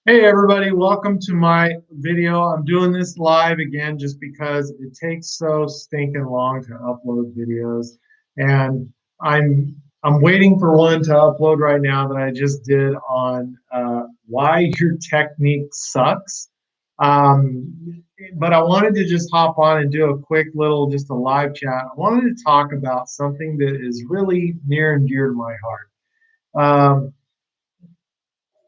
Hey everybody, welcome to my video. I'm doing this live again just because it takes so stinking long to upload videos. And I'm waiting for one to upload right now that I just did on why your technique sucks. But I wanted to just hop on and do a quick little, just a live chat. I wanted to talk about something that is really near and dear to my heart.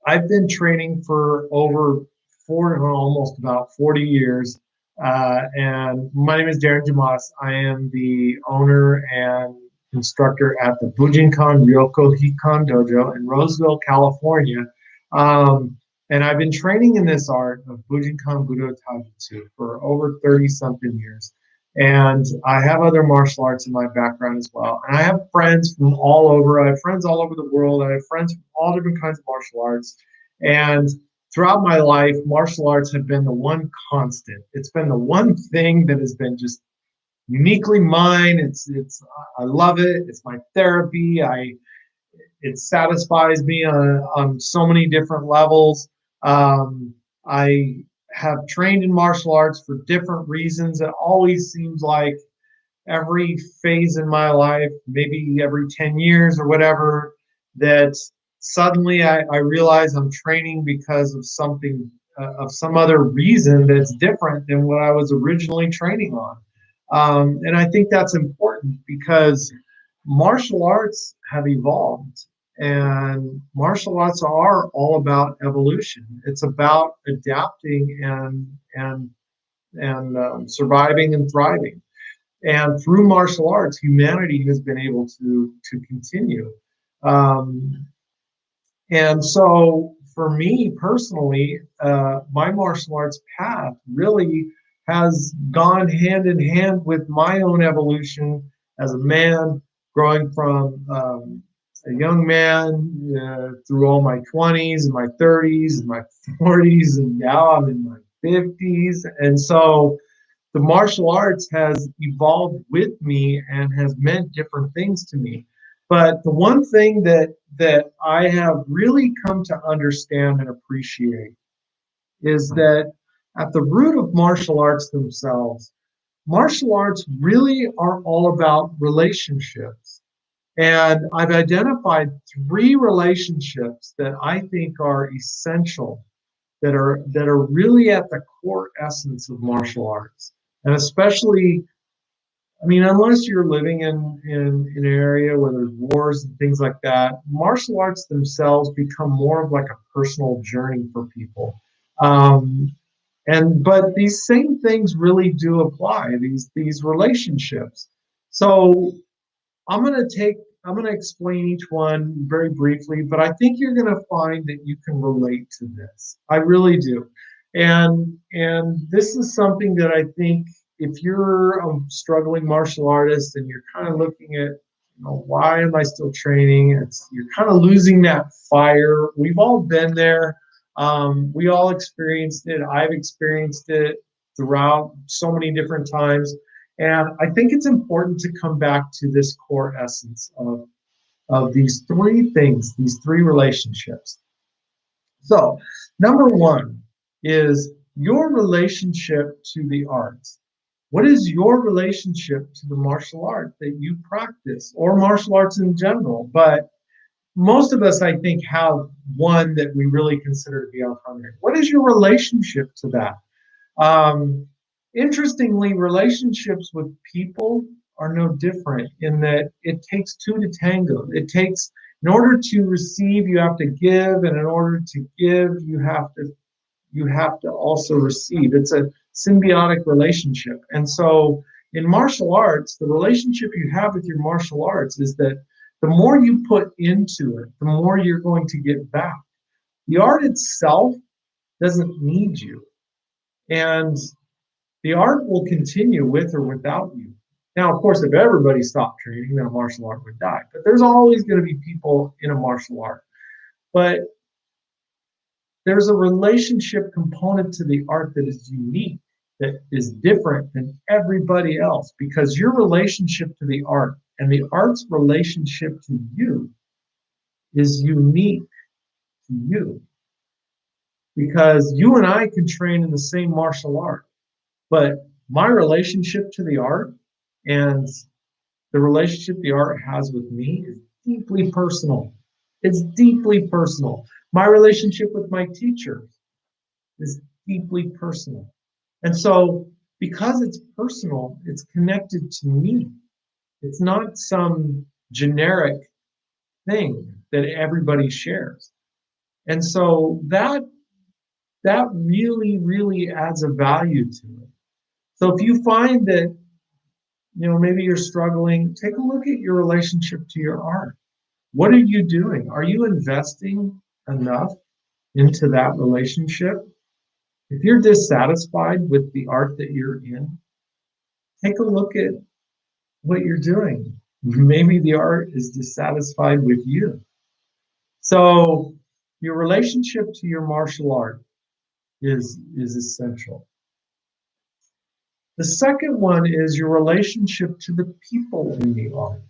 I've been training for over almost about 40 years. And my name is Darren Jamas. I am the owner and instructor at the Bujinkan Budo Dojo in Roseville, California. And I've been training in this art of Bujinkan Budo Taijutsu for over 30 something years. And I have other martial arts in my background as well. And I have friends from all over. I have friends all over the world. I have friends from all different kinds of martial arts. And throughout my life, martial arts have been the one constant. It's been the one thing that has been just uniquely mine. I love it. It's my therapy. It satisfies me on so many different levels. I have trained in martial arts for different reasons. It always seems like every phase in my life, maybe every 10 years or whatever, that suddenly I realize I'm training because of something, of some other reason that's different than what I was originally training on. And I think that's important because martial arts have evolved, and martial arts are all about evolution. It's about adapting and surviving and thriving. And through martial arts, humanity has been able to continue. Um, and so, for me personally, my martial arts path really has gone hand in hand with my own evolution as a man, growing from a young man through all my 20s and my 30s and my 40s, and now I'm in my 50s. And so, the martial arts has evolved with me and has meant different things to me. But the one thing that I have really come to understand and appreciate is that at the root of martial arts themselves, martial arts really are all about relationships. And I've identified three relationships that I think are essential, that are really at the core essence of martial arts. And especially, I mean, unless you're living in an area where there's wars and things like that, martial arts themselves become more of like a personal journey for people. Um, but these same things really do apply, these relationships. So I'm gonna explain each one very briefly, but I think you're gonna find that you can relate to this. I really do. And this is something that I think, if you're a struggling martial artist and you're kind of looking at, why am I still training? You're kind of losing that fire. We've all been there. We all experienced it. I've experienced it throughout so many different times. And I think it's important to come back to this core essence of these three things, these three relationships. So, number one is your relationship to the arts. What is your relationship to the martial art that you practice, or martial arts in general? But most of us, I think, have one that we really consider to be our primary. What is your relationship to that? Um, Interestingly, relationships with people are no different in that it takes two to tango. In order to receive, you have to give, and in order to give, you have to also receive. It's a symbiotic relationship. And so in martial arts, the relationship you have with your martial arts is that the more you put into it, the more you're going to get back. The art itself doesn't need you. And the art will continue with or without you. Now, of course, if everybody stopped training, then a martial art would die. But there's always going to be people in a martial art. But there's a relationship component to the art that is unique, that is different than everybody else, because your relationship to the art and the art's relationship to you is unique to you. because you and I can train in the same martial art, but my relationship to the art and the relationship the art has with me is deeply personal. It's deeply personal. My relationship with my teachers is deeply personal. And so, because it's personal, it's connected to me. It's not some generic thing that everybody shares. And so that really, really adds a value to it. So if you find that, maybe you're struggling, take a look at your relationship to your art. What are you doing? Are you investing enough into that relationship? If you're dissatisfied with the art that you're in, take a look at what you're doing. Maybe the art is dissatisfied with you. So your relationship to your martial art is essential. The second one is your relationship to the people in the art.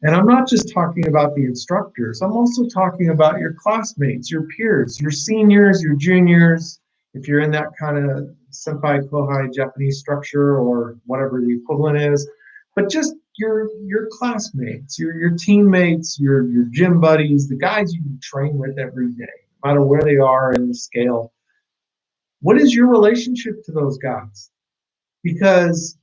And I'm not just talking about the instructors, I'm also talking about your classmates, your peers, your seniors, your juniors, if you're in that kind of senpai kohai Japanese structure or whatever the equivalent is, but just your classmates, your teammates, your gym buddies, the guys you train with every day, no matter where they are in the scale. What is your relationship to those guys? Because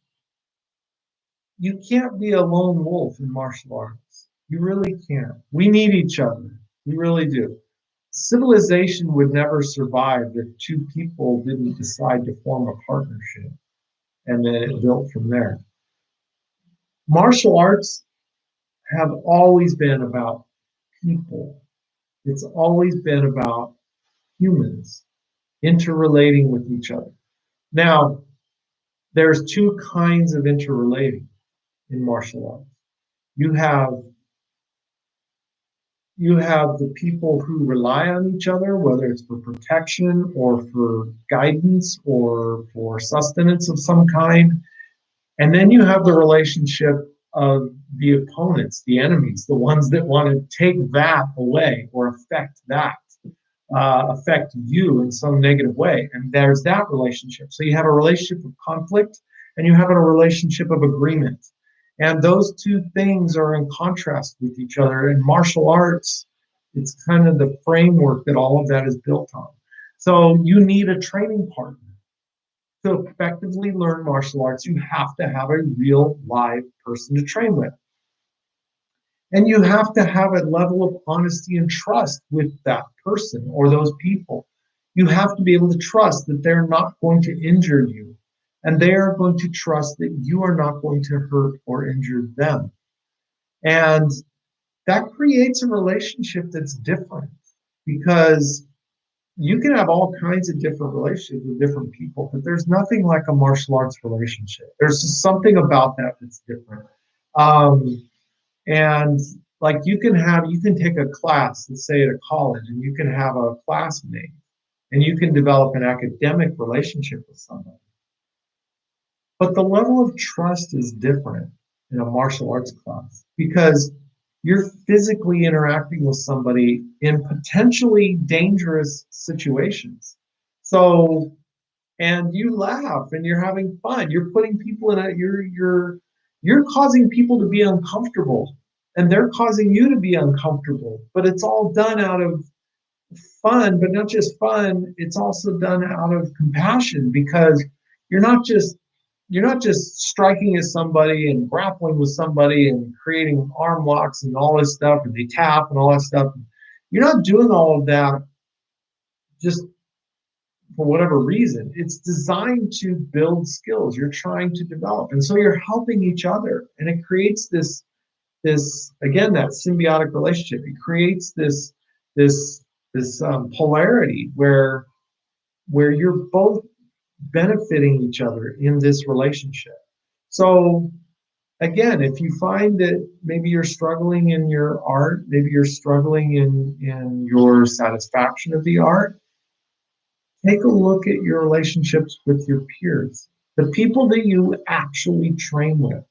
you can't be a lone wolf in martial arts. You really can't. We need each other. We really do. Civilization would never survive if two people didn't decide to form a partnership and then it built from there. Martial arts have always been about people. It's always been about humans interrelating with each other. Now, there's two kinds of interrelating in martial arts. You have the people who rely on each other, whether it's for protection or for guidance or for sustenance of some kind. And then you have the relationship of the opponents, the enemies, the ones that want to take that away or affect that, affect you in some negative way. And there's that relationship. So you have a relationship of conflict and you have a relationship of agreement. And those two things are in contrast with each other. In martial arts, it's kind of the framework that all of that is built on. So you need a training partner. To effectively learn martial arts, you have to have a real live person to train with. And you have to have a level of honesty and trust with that person or those people. You have to be able to trust that they're not going to injure you. And they are going to trust that you are not going to hurt or injure them. And that creates a relationship that's different because you can have all kinds of different relationships with different people, but there's nothing like a martial arts relationship. There's just something about that that's different. And like you can take a class, let's say at a college, and you can have a classmate and you can develop an academic relationship with somebody. But the level of trust is different in a martial arts class because you're physically interacting with somebody in potentially dangerous situations. So, and you laugh and you're having fun. You're putting people in you're causing people to be uncomfortable and they're causing you to be uncomfortable. But it's all done out of fun, but not just fun, it's also done out of compassion because you're not just striking at somebody and grappling with somebody and creating arm locks and all this stuff and they tap and all that stuff. You're not doing all of that just for whatever reason. It's designed to build skills you're trying to develop. And so you're helping each other. And it creates this again, that symbiotic relationship. It creates this polarity where you're both benefiting each other in this relationship. So again, if you find that maybe you're struggling in your art, maybe you're struggling in your satisfaction of the art, take a look at your relationships with your peers, the people that you actually train with,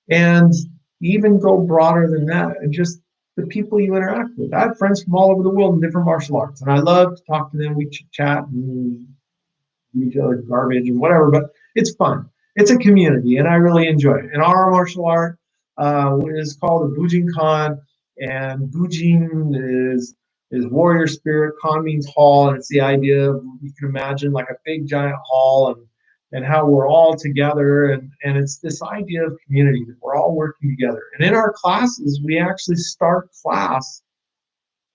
and even go broader than that, and just the people you interact with. I have friends from all over the world in different martial arts, and I love to talk to them. We chat and do each other's garbage and whatever, but it's fun. It's a community, and I really enjoy it. And our martial art is called the Bujinkan, and Bujin is warrior spirit. Kan means hall, and it's the idea of, you can imagine like a big giant hall, and how we're all together, and it's this idea of community, that we're all working together. And in our classes, we actually start class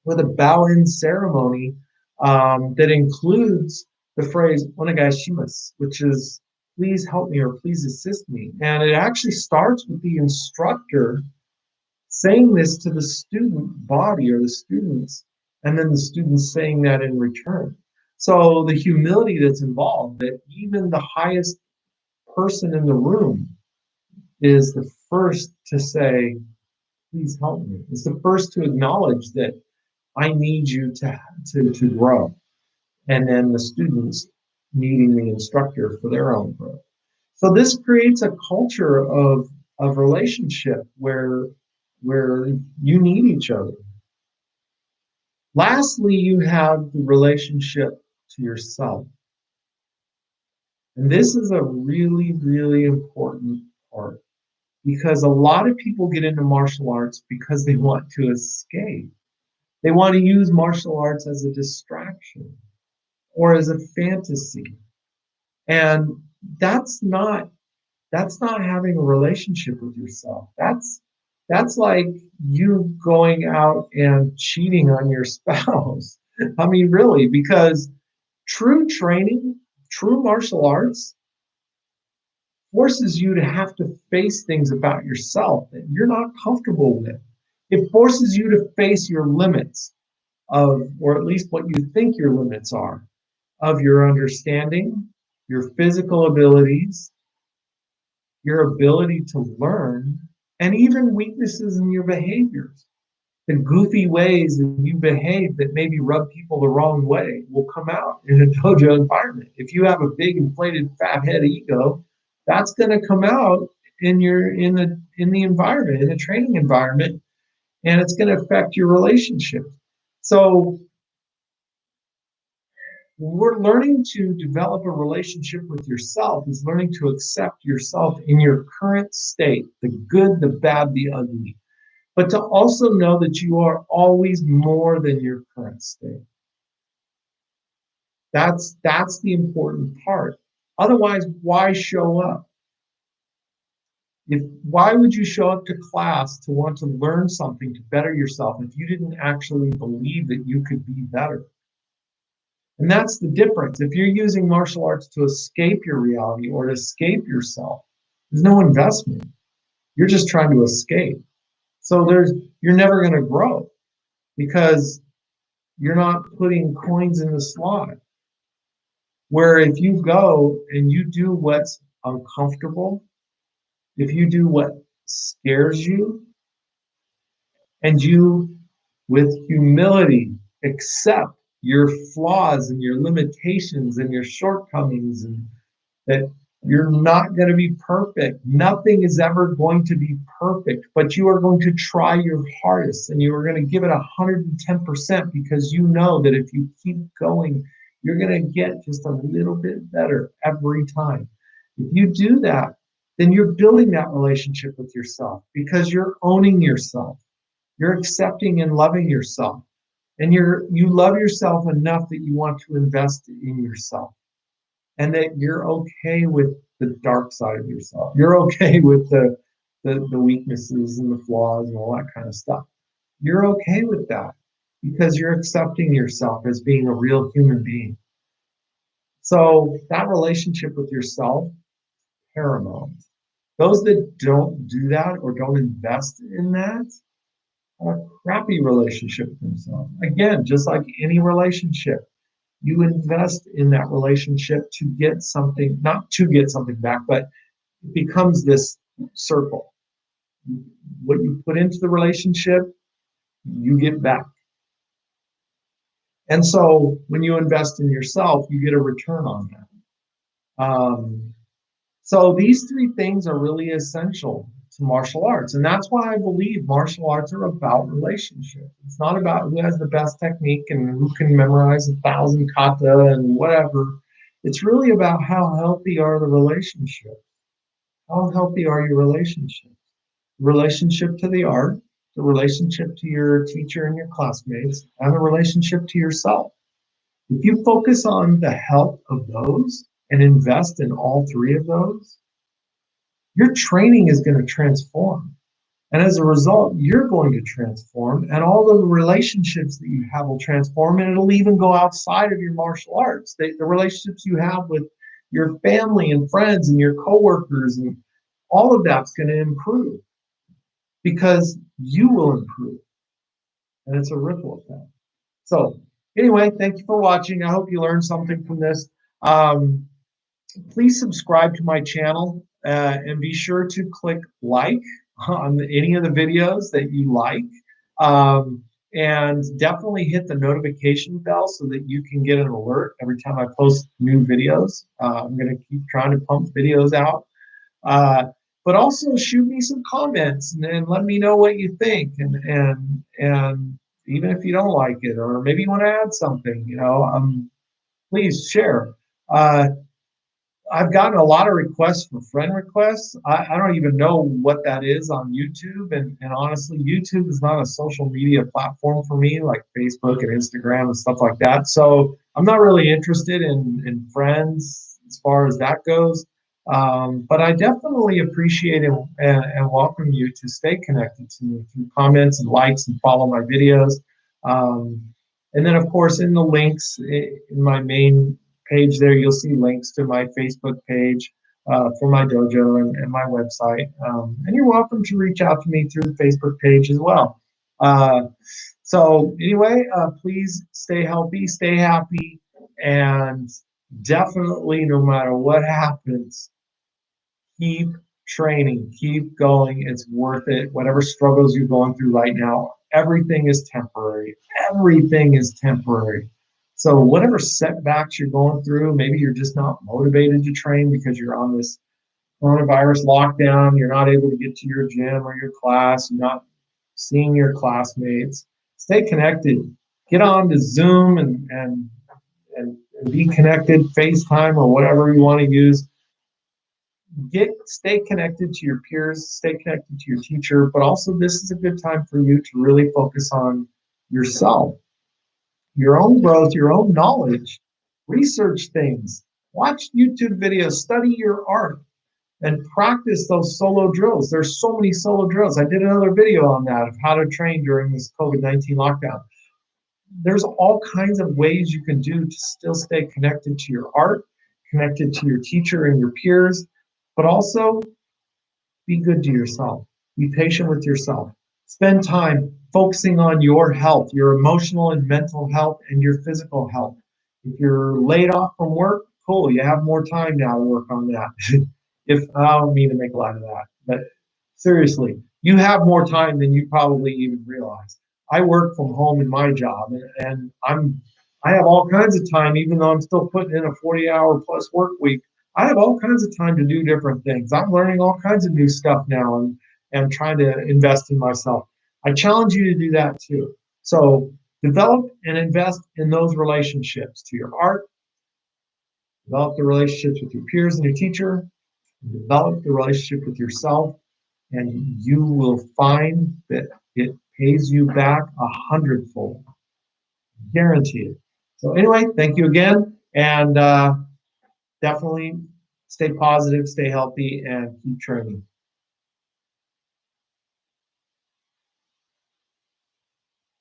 with a bow-in ceremony that includes the phrase "onegaishimasu," which is "please help me" or "please assist me." And it actually starts with the instructor saying this to the student body or the students, and then the students saying that in return. So the humility that's involved, that even the highest person in the room is the first to say, "Please help me." It's the first to acknowledge that I need you to grow. And then the students needing the instructor for their own growth. So this creates a culture of relationship where you need each other. Lastly, you have the relationship to yourself. And this is a really, really important part, because a lot of people get into martial arts because they want to escape. They want to use martial arts as a distraction or as a fantasy. And that's not having a relationship with yourself. That's like you going out and cheating on your spouse. I mean, really, because true training, true martial arts forces you to have to face things about yourself that you're not comfortable with. It forces you to face your limits of, or at least what you think your limits are, of your understanding, your physical abilities, your ability to learn, and even weaknesses in your behaviors. The goofy ways that you behave that maybe rub people the wrong way will come out in a dojo environment. If you have a big inflated fat head ego, that's going to come out in the environment, in the training environment, and it's going to affect your relationship. So we're learning to develop a relationship with yourself is learning to accept yourself in your current state, the good, the bad, the ugly, but to also know that you are always more than your current state. That's the important part. Otherwise, why show up? Why would you show up to class to want to learn something to better yourself if you didn't actually believe that you could be better? And that's the difference. If you're using martial arts to escape your reality or to escape yourself, there's no investment. You're just trying to escape. So you're never going to grow, because you're not putting coins in the slot. Where if you go and you do what's uncomfortable, if you do what scares you, and you, with humility, accept your flaws and your limitations and your shortcomings, and that you're not going to be perfect. Nothing is ever going to be perfect, but you are going to try your hardest, and you are going to give it 110%, because you know that if you keep going, you're going to get just a little bit better every time. If you do that, then you're building that relationship with yourself, because you're owning yourself. You're accepting and loving yourself. And you love yourself enough that you want to invest in yourself. And that you're okay with the dark side of yourself. You're okay with the weaknesses and the flaws and all that kind of stuff. You're okay with that, because you're accepting yourself as being a real human being. So that relationship with yourself, paramount. Those that don't do that or don't invest in that have a crappy relationship with themselves. Again, just like any relationship, you invest in that relationship to get something, not to get something back, but it becomes this circle. What you put into the relationship, you get back. And so when you invest in yourself, you get a return on that. So these three things are really essential to martial arts. And that's why I believe martial arts are about relationship. It's not about who has the best technique and who can memorize 1,000 kata and whatever. It's really about how healthy are the relationships. How healthy are your relationships? Relationship to the art, the relationship to your teacher and your classmates, and the relationship to yourself. If you focus on the health of those and invest in all three of those, your training is going to transform. And as a result, you're going to transform, and all the relationships that you have will transform, and it'll even go outside of your martial arts. The relationships you have with your family and friends and your coworkers, and all of that's going to improve because you will improve. And it's a ripple effect. So, anyway, thank you for watching. I hope you learned something from this. Please subscribe to my channel and be sure to click like on any of the videos that you like. And definitely hit the notification bell so that you can get an alert every time I post new videos. I'm going to keep trying to pump videos out. But also shoot me some comments and let me know what you think. And even if you don't like it, or maybe you want to add something, please share. I've gotten a lot of requests for friend requests. I don't even know what that is on YouTube. And honestly, YouTube is not a social media platform for me like Facebook and Instagram and stuff like that. So I'm not really interested in friends as far as that goes. But I definitely appreciate and welcome you to stay connected to me through comments and likes and follow my videos. And then, of course, in the links in my main page there, you'll see links to my Facebook page for my dojo and my website. And you're welcome to reach out to me through the Facebook page as well. So anyway, please stay healthy, stay happy, and definitely, no matter what happens, keep training, keep going. It's worth it. Whatever struggles you're going through right now, everything is temporary. Everything is temporary. So whatever setbacks you're going through, maybe you're just not motivated to train because you're on this coronavirus lockdown, you're not able to get to your gym or your class, you're not seeing your classmates. Stay connected. Get on to Zoom and be connected, FaceTime or whatever you want to use. Stay connected to your peers, stay connected to your teacher, but also this is a good time for you to really focus on yourself, your own growth, your own knowledge. Research things, watch YouTube videos, study your art, and practice those solo drills. There's so many solo drills. I did another video on that of how to train during this COVID-19 lockdown. There's all kinds of ways you can do to still stay connected to your art, connected to your teacher and your peers, but also be good to yourself. Be patient with yourself. Spend time focusing on your health, your emotional and mental health, and your physical health. If you're laid off from work, cool, you have more time now to work on that. If I don't mean to make a lot of that, but seriously, you have more time than you probably even realize. I work from home in my job, and I have all kinds of time, even though I'm still putting in a 40-hour plus work week. I have all kinds of time to do different things. I'm learning all kinds of new stuff now and trying to invest in myself. I challenge you to do that too. So develop and invest in those relationships to your art, develop the relationships with your peers and your teacher, develop the relationship with yourself, and you will find that it pays you back 100-fold. Guaranteed. So anyway, thank you again, and definitely stay positive, stay healthy, and keep training.